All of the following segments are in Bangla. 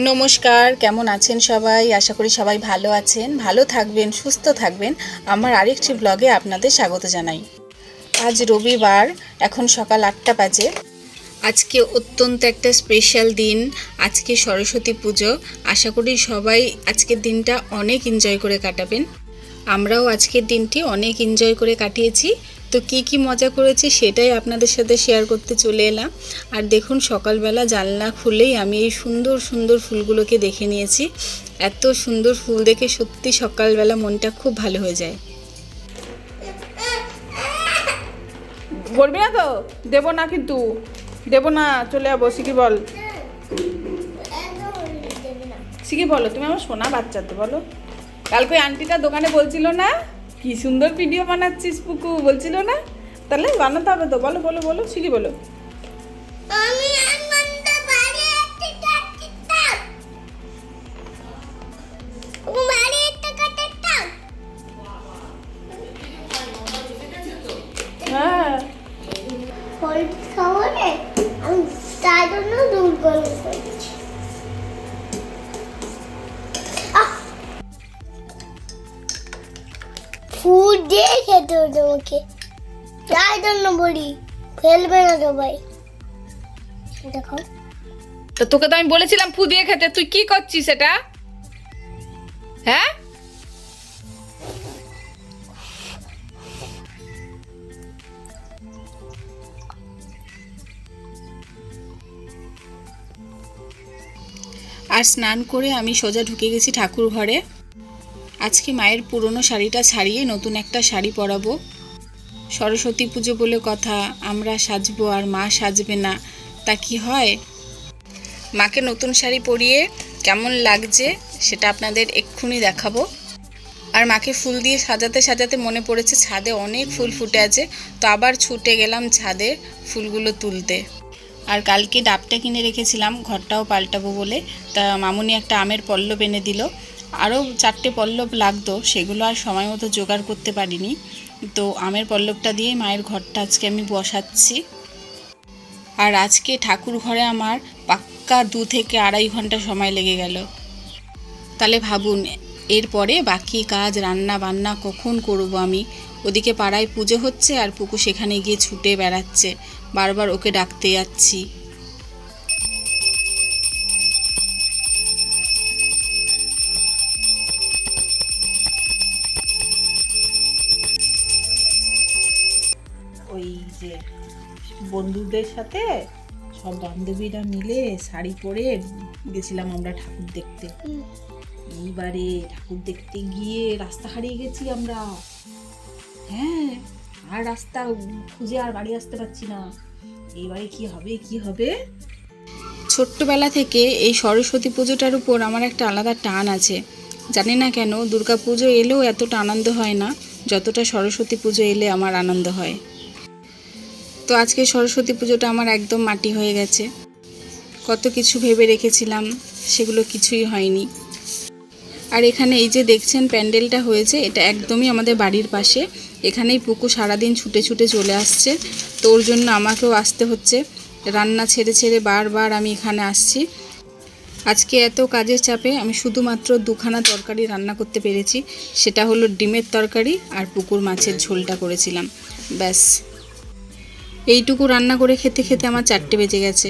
নমস্কার, কেমন আছেন সবাই? আশা করি সবাই ভালো আছেন, ভালো থাকবেন, সুস্থ থাকবেন। আমার আরেকটি ব্লগে আপনাদের স্বাগত জানাই। আজ রবিবার, এখন সকাল 8টা বাজে। আজকে অত্যন্ত একটা স্পেশাল দিন। আজকে সরস্বতী পুজো। আশা করি সবাই আজকের দিনটা অনেক এনজয় করে কাটাবেন। আমরাও আজকের দিনটি অনেক এনজয় করে কাটিয়েছি। তো কি মজা করেছি সেটাই আপনাদের সাথে শেয়ার করতে চলে এলাম। আর দেখুন, সকালবেলা জানলা খুলেই আমি এই সুন্দর সুন্দর ফুলগুলোকে দেখে নিয়েছি। এত সুন্দর ফুল দেখে সত্যি সকালবেলা মনটা খুব ভালো হয়ে যায়। বলবি না তো? দেবো না, কিন্তু দেবো না, চলে যাবো। সিকি বল, সিকি বলো, তুমি আমার সোনা বাচ্চা তো, বলো। কালকে আন্টিটা দোকানে বলছিল না কি সুন্দর ভিডিও বানাচ্ছিস পুকু, বলছিল না? তাহলে বানাতে হবে তো, বলো বলো বলো, সিকি বলো। হ্যাঁ, ফুড দিয়ে খেতে হতো আমাকে, তাই জন্য বলি ফেলবে না সবাই। দেখো, তো তোকে তো আমি বলেছিলাম ফু দিয়ে খেতে, তুই কি করছিস এটা? হ্যাঁ, আর স্নান করে আমি সোজা ঢুকে গেছি ঠাকুর ঘরে। আজকে মায়ের পুরনো শাড়িটা ছাড়িয়ে নতুন একটা শাড়ি পরাবো। সরস্বতী পুজো বলে কথা, আমরা সাজবো আর মা সাজবে না, তা কি হয়? মাকে নতুন শাড়ি পরিয়ে কেমন লাগছে সেটা আপনাদের এক্ষুনি দেখাবো। আর মাকে ফুল দিয়ে সাজাতে সাজাতে মনে পড়েছে ছাদে অনেক ফুল ফুটে আছে, তো আবার ছুটে গেলাম ছাদে ফুলগুলো তুলতে। আর কালকে ডাবটা কিনে রেখেছিলাম ঘরটাও পাল্টাবো বলে, তা মামুনি একটা আমের পল্লব এনে দিল। আরও 4টে পল্লব লাগতো, সেগুলো আর সময় মতো জোগাড় করতে পারিনি। তো আমের পল্লবটা দিয়ে মায়ের ঘরটা আজকে আমি বসাচ্ছি। আর আজকে ঠাকুর ঘরে আমার পাক্কা 2 থেকে 2.5 ঘন্টা সময় লেগে গেল। তাহলে ভাবুন, এরপরে বাকি কাজ রান্না বান্না কখন করব আমি? ওদিকে পাড়ায় পুজো হচ্ছে আর পুকু সেখানে গিয়ে ছুটে বেড়াচ্ছে, বারবার ওকে ডাকতে যাচ্ছি। ওই যে বন্ধুদের সাথে সব বান্ধবীরা মিলে শাড়ি পরে গেছিলাম আমরা ঠাকুর দেখতে। এইবারে ঠাকুর দেখতে গিয়ে রাস্তা হারিয়ে গেছি আমরা। হ্যাঁ, আর রাস্তা খুঁজে আর বাড়ি আসতে পারছি না। এইবারে কি হবে কি হবে? ছোট্টবেলা থেকে এই সরস্বতী পুজোটার উপর আমার একটা আলাদা টান আছে। জানি না কেন, দুর্গা পুজো এলেও এতটা আনন্দ হয় না যতটা সরস্বতী পুজো এলে আমার আনন্দ হয়। তো আজকে সরস্বতী পুজোটা আমার একদম মাটি হয়ে গেছে। কত কিছু ভেবে রেখেছিলাম, সেগুলো কিছুই হয়নি। আর এখানে এই যে দেখছেন প্যান্ডেলটা হয়েছে, এটা একদমই আমাদের বাড়ির পাশে। এখানেই পুকু সারাদিন ছুটে ছুটে চলে আসছে, তো ওর জন্য আমাকেও আসতে হচ্ছে। রান্না ছেড়ে ছেড়ে বারবার আমি এখানে আসছি। আজকে এত কাজের চাপে আমি শুধুমাত্র 2খানা তরকারি রান্না করতে পেরেছি। সেটা হলো ডিমের তরকারি আর পুকুর মাছের ঝোলটা করেছিলাম, ব্যাস। এইটুকু রান্না করে খেতে খেতে আমার 4টে বেজে গেছে।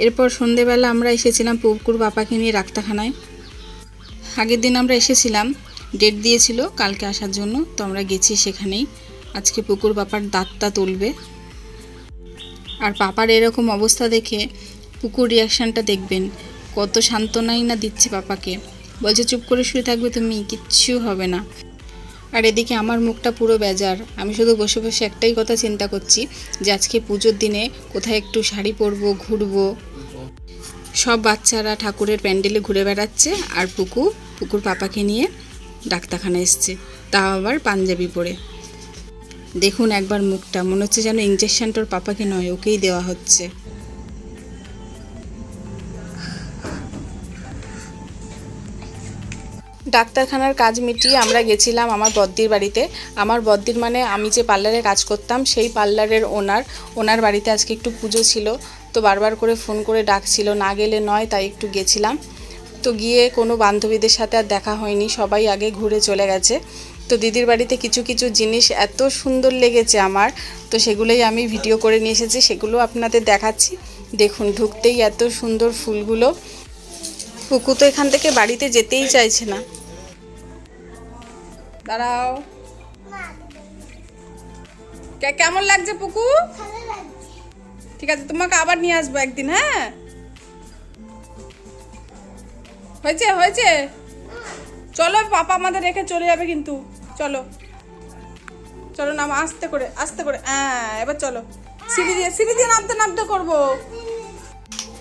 এরপর সন্ধেবেলা আমরা এসেছিলাম পুকুর বাপাকে নিয়ে ডাক্তারখানায়। আগের দিন আমরা এসেছিলাম, ডেট দিয়েছিল কালকে আসার জন্য, তো আমরা গেছি সেখানেই। আজকে পুকুর বাপার দাঁতটা তুলবে। আর পাপার এরকম অবস্থা দেখে পুকুর রিয়াকশানটা দেখবেন, কত সান্ত্বনাই না দিচ্ছে পাপাকে। বলছে চুপ করে শুয়ে থাকবে তুমি, কিচ্ছু হবে না। আর এদিকে আমার মুখটা পুরো বেজার। আমি শুধু বসে বসে একটাই কথা চিন্তা করছি যে আজকে পুজোর দিনে কোথায় একটু শাড়ি পরবো, ঘুরবো। সব বাচ্চারা ঠাকুরের প্যান্ডেলে ঘুরে বেড়াচ্ছে, আর পুকুর পাপাকে নিয়ে ডাক্তারখানা এসছে, তাও আবার পাঞ্জাবি পরে। দেখুন একবার মুখটা, মনে হচ্ছে যেন ইঞ্জেকশনটার পাপাকে নয়, ওকেই দেওয়া হচ্ছে। ডাক্তারখানার কাজ মিটিয়ে আমরা গেছিলাম আমার বদ্দির বাড়িতে। আমার বদ্দির মানে আমি যে পার্লারে কাজ করতাম সেই পার্লারের ওনার বাড়িতে আজকে একটু পুজো ছিল, তো বারবার করে ফোন করে ডাকছিল, না গেলে নয়, তাই একটু গেছিলাম। তো গিয়ে কোনো বান্ধবীদের সাথে আর দেখা হয়নি, সবাই আগে ঘুরে চলে গেছে। তো দিদির বাড়িতে কিছু কিছু জিনিস এত সুন্দর লেগেছে আমার, তো সেগুলোই আমি ভিডিও করে নিয়ে এসেছি, সেগুলো আপনাদের দেখাচ্ছি। দেখুন, ঢুকতেই এত সুন্দর ফুলগুলো। পুকু তো এখান থেকে বাড়িতে যেতেই চাইছে না। দাঁড়াও, কেমন লাগছে পুকু? ঠিক আছে, তোমাকে আবার নিয়ে আসবো একদিন। হ্যাঁ, হয়েছে হয়েছে, চলো, পাপা আমাদের রেখে চলে যাবে কিন্তু। চলো চলো, নাম আস্তে করে আস্তে করে। হ্যাঁ, এবার চলো, সিঁড়ি দিয়ে নামতে নামতে করবো।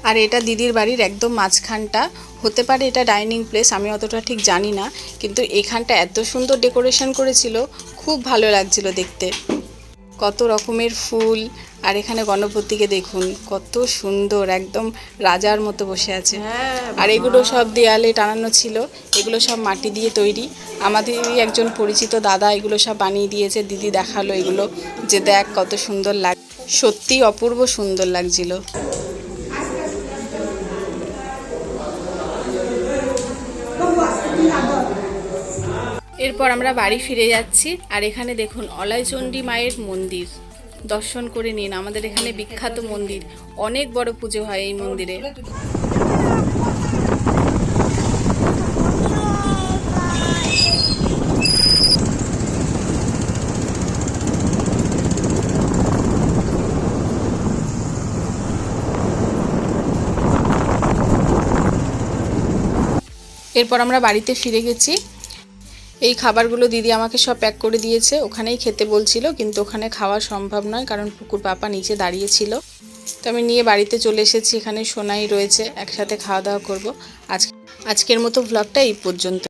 আর এটা দিদির বাড়ির একদম মাঝখানটা, হতে পারে এটা ডাইনিং প্লেস, আমি অতটা ঠিক জানি না, কিন্তু এখানটা এত সুন্দর ডেকোরেশন করেছিল, খুব ভালো লাগছিল দেখতে। কত রকমের ফুল, আর এখানে গণপতিকে দেখুন কত সুন্দর, একদম রাজার মতো বসে আছে। আর এগুলো সব দেয়ালে টানানো ছিল, এগুলো সব মাটি দিয়ে তৈরি। আমাদেরই একজন পরিচিত দাদা এগুলো সব বানিয়ে দিয়েছে, দিদি দেখালো এগুলো, যে দেখ কত সুন্দর লাগ, সত্যি অপূর্ব সুন্দর লাগছিল। এরপর আমরা বাড়ি ফিরে যাচ্ছি, আর এখানে দেখুন অলয়চণ্ডী মায়ের মন্দির, দর্শন করে নিন। আমাদের এখানে বিখ্যাত মন্দির, অনেক বড় পুজো হয় এই মন্দিরে। এরপর আমরা বাড়িতে ফিরে গেছি। এই খাবারগুলো দিদি আমাকে সব প্যাক করে দিয়েছে, ওখানেই খেতে বলছিল, কিন্তু ওখানে খাওয়া সম্ভব নয়, কারণ পুকুর পাপা নিচে দাঁড়িয়েছিল। তো আমি নিয়ে বাড়িতে চলে এসেছি, এখানে সোনাই রয়েছে, একসাথে খাওয়া দাওয়া করবো। আজকের মতো ব্লগটা এই পর্যন্ত।